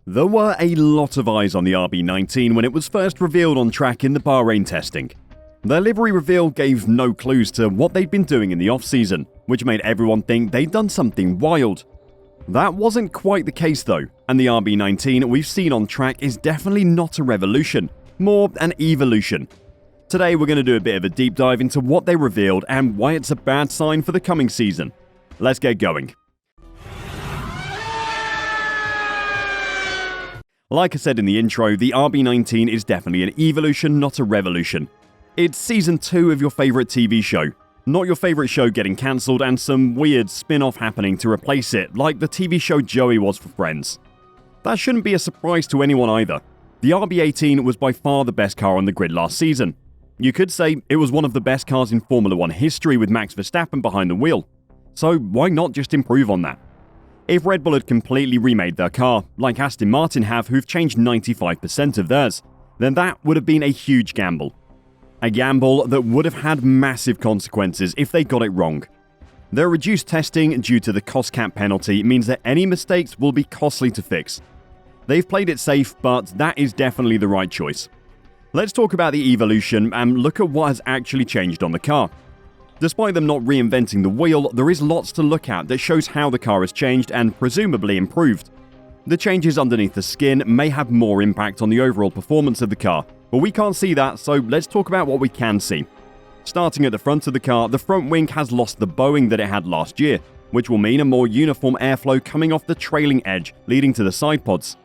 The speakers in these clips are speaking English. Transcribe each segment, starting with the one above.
There were a lot of eyes on the RB19 when it was first revealed on track in the Bahrain testing. Their livery reveal gave no clues to what they'd been doing in the off-season, which made everyone think they'd done something wild. That wasn't quite the case though, and the RB19 we've seen on track is definitely not a revolution, more an evolution. Today we're going to do a bit of a deep dive into what they revealed and why it's a bad sign for the coming season. Let's get going. Like I said in the intro, the RB19 is definitely an evolution, not a revolution. It's season 2 of your favourite TV show, not your favourite show getting cancelled and some weird spin-off happening to replace it, like the TV show Joey was for Friends. That shouldn't be a surprise to anyone either. The RB18 was by far the best car on the grid last season. You could say it was one of the best cars in Formula 1 history with Max Verstappen behind the wheel. So why not just improve on that? If Red Bull had completely remade their car, like Aston Martin have who've changed 95% of theirs, then that would have been a huge gamble. A gamble that would have had massive consequences if they got it wrong. Their reduced testing due to the cost cap penalty means that any mistakes will be costly to fix. They've played it safe, but that is definitely the right choice. Let's talk about the evolution and look at what has actually changed on the car. Despite them not reinventing the wheel, there is lots to look at that shows how the car has changed and presumably improved. The changes underneath the skin may have more impact on the overall performance of the car, but we can't see that, so let's talk about what we can see. Starting at the front of the car, the front wing has lost the bowing that it had last year, which will mean a more uniform airflow coming off the trailing edge, leading to the side pods.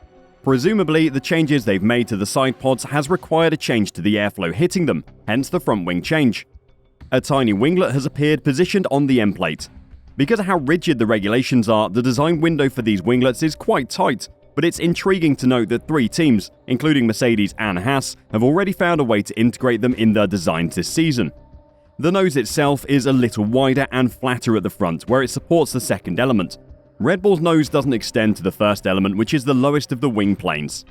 Presumably, the changes they've made to the side pods has required a change to the airflow hitting them, hence the front wing change. A tiny winglet has appeared positioned on the end plate. Because of how rigid the regulations are, the design window for these winglets is quite tight, but it's intriguing to note that 3 teams, including Mercedes and Haas, have already found a way to integrate them in their designs this season. The nose itself is a little wider and flatter at the front, where it supports the second element. Red Bull's nose doesn't extend to the first element, which is the lowest of the wing planes.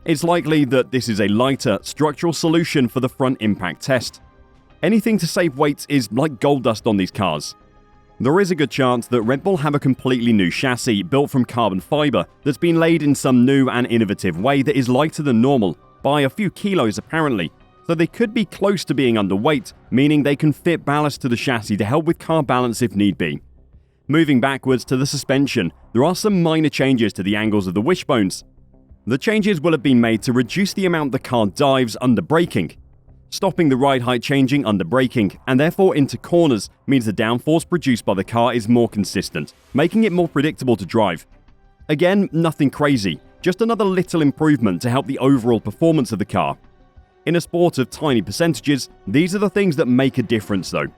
It's likely that this is a lighter, structural solution for the front impact test. Anything to save weight is like gold dust on these cars. There is a good chance that Red Bull have a completely new chassis built from carbon fiber that's been laid in some new and innovative way that is lighter than normal, by a few kilos apparently, so they could be close to being underweight, meaning they can fit ballast to the chassis to help with car balance if need be. Moving backwards to the suspension, there are some minor changes to the angles of the wishbones. The changes will have been made to reduce the amount the car dives under braking. Stopping the ride height changing under braking, and therefore into corners, means the downforce produced by the car is more consistent, making it more predictable to drive. Again, nothing crazy, just another little improvement to help the overall performance of the car. In a sport of tiny percentages, these are the things that make a difference though.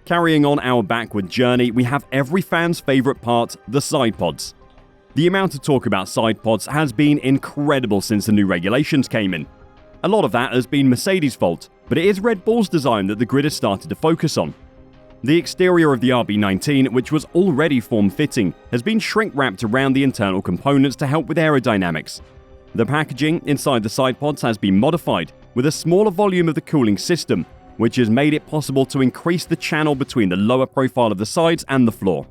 Carrying on our backward journey, we have every fan's favourite part, the side pods. The amount of talk about side pods has been incredible since the new regulations came in. A lot of that has been Mercedes' fault, but it is Red Bull's design that the grid has started to focus on. The exterior of the RB19, which was already form-fitting, has been shrink-wrapped around the internal components to help with aerodynamics. The packaging inside the side pods has been modified, with a smaller volume of the cooling system, which has made it possible to increase the channel between the lower profile of the sides and the floor.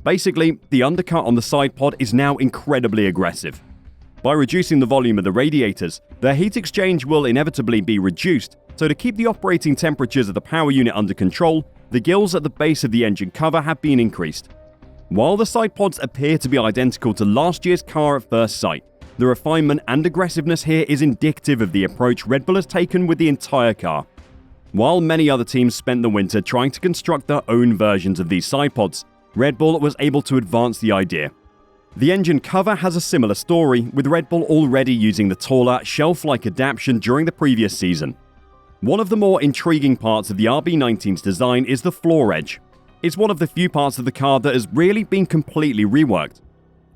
Basically, the undercut on the side pod is now incredibly aggressive. By reducing the volume of the radiators, their heat exchange will inevitably be reduced, so to keep the operating temperatures of the power unit under control, the gills at the base of the engine cover have been increased. While the side pods appear to be identical to last year's car at first sight, the refinement and aggressiveness here is indicative of the approach Red Bull has taken with the entire car. While many other teams spent the winter trying to construct their own versions of these side pods, Red Bull was able to advance the idea. The engine cover has a similar story, with Red Bull already using the taller, shelf-like adaptation during the previous season. One of the more intriguing parts of the RB19's design is the floor edge. It's one of the few parts of the car that has really been completely reworked.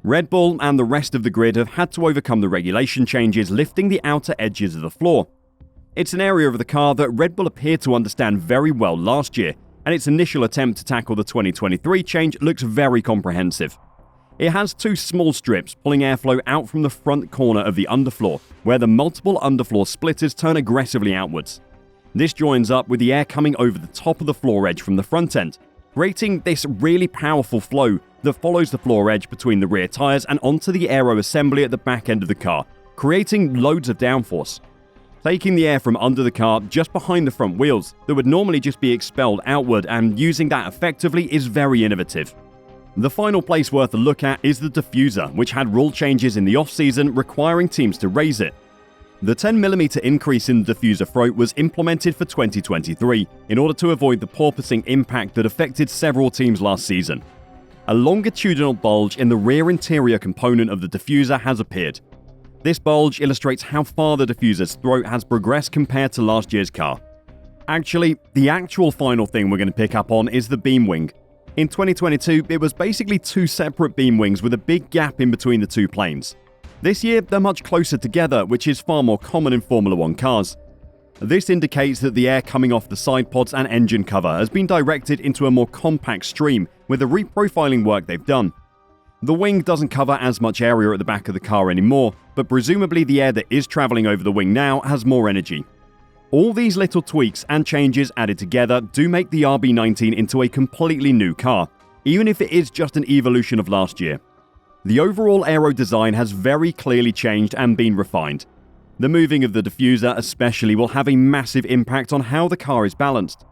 Red Bull and the rest of the grid have had to overcome the regulation changes lifting the outer edges of the floor. It's an area of the car that Red Bull appeared to understand very well last year, and its initial attempt to tackle the 2023 change looks very comprehensive. It has 2 small strips pulling airflow out from the front corner of the underfloor, where the multiple underfloor splitters turn aggressively outwards. This joins up with the air coming over the top of the floor edge from the front end, creating this really powerful flow that follows the floor edge between the rear tyres and onto the aero assembly at the back end of the car, creating loads of downforce. Taking the air from under the car just behind the front wheels that would normally just be expelled outward, and using that effectively is very innovative. The final place worth a look at is the diffuser, which had rule changes in the off-season requiring teams to raise it. The 10mm increase in the diffuser throat was implemented for 2023 in order to avoid the porpoising impact that affected several teams last season. A longitudinal bulge in the rear interior component of the diffuser has appeared. This bulge illustrates how far the diffuser's throat has progressed compared to last year's car. Actually, the actual final thing we're going to pick up on is the beam wing. In 2022, it was basically two separate beam wings with a big gap in between the two planes. This year, they're much closer together, which is far more common in Formula 1 cars. This indicates that the air coming off the side pods and engine cover has been directed into a more compact stream with the reprofiling work they've done. The wing doesn't cover as much area at the back of the car anymore, but presumably the air that is travelling over the wing now has more energy. All these little tweaks and changes added together do make the RB19 into a completely new car, even if it is just an evolution of last year. The overall aero design has very clearly changed and been refined. The moving of the diffuser especially will have a massive impact on how the car is balanced.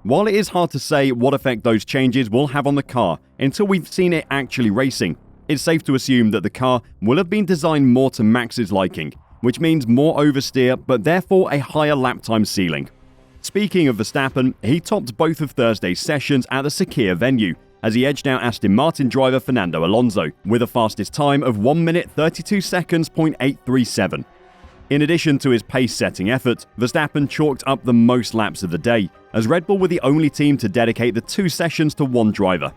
While it is hard to say what effect those changes will have on the car until we've seen it actually racing, it's safe to assume that the car will have been designed more to Max's liking, which means more oversteer but therefore a higher lap time ceiling. Speaking of Verstappen, he topped both of Thursday's sessions at the Sakir venue, as he edged out Aston Martin driver Fernando Alonso with a fastest time of 1 minute 32 seconds .837. In addition to his pace-setting effort, Verstappen chalked up the most laps of the day, as Red Bull were the only team to dedicate the 2 sessions to one driver.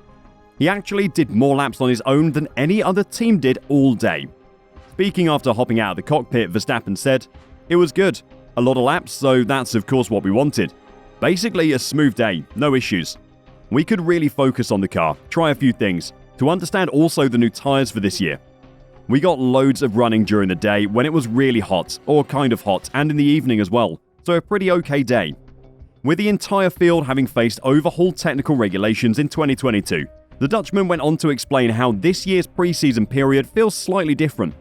He actually did more laps on his own than any other team did all day. Speaking after hopping out of the cockpit, Verstappen said, "It was good. A lot of laps, so that's of course what we wanted. Basically a smooth day, no issues. We could really focus on the car, try a few things, to understand also the new tyres for this year. We got loads of running during the day when it was really hot, or kind of hot, and in the evening as well, so a pretty okay day. With the entire field having faced overhauled technical regulations in 2022, the Dutchman went on to explain how this year's pre-season period feels slightly different.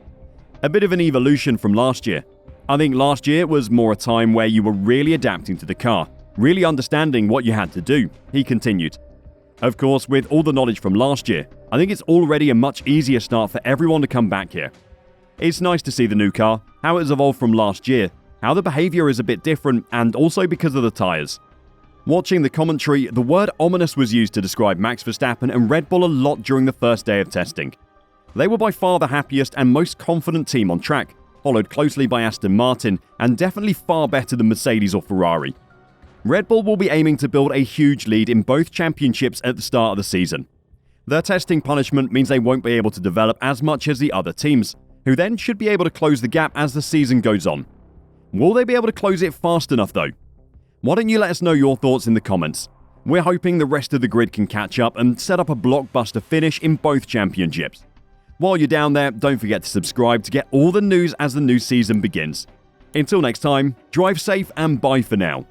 A bit of an evolution from last year. I think last year was more a time where you were really adapting to the car, really understanding what you had to do," he continued. Of course, with all the knowledge from last year, I think it's already a much easier start for everyone to come back here. It's nice to see the new car, how it has evolved from last year, how the behaviour is a bit different, and also because of the tyres. Watching the commentary, the word ominous was used to describe Max Verstappen and Red Bull a lot during the first day of testing. They were by far the happiest and most confident team on track, followed closely by Aston Martin, and definitely far better than Mercedes or Ferrari. Red Bull will be aiming to build a huge lead in both championships at the start of the season. Their testing punishment means they won't be able to develop as much as the other teams, who then should be able to close the gap as the season goes on. Will they be able to close it fast enough though? Why don't you let us know your thoughts in the comments? We're hoping the rest of the grid can catch up and set up a blockbuster finish in both championships. While you're down there, don't forget to subscribe to get all the news as the new season begins. Until next time, drive safe and bye for now.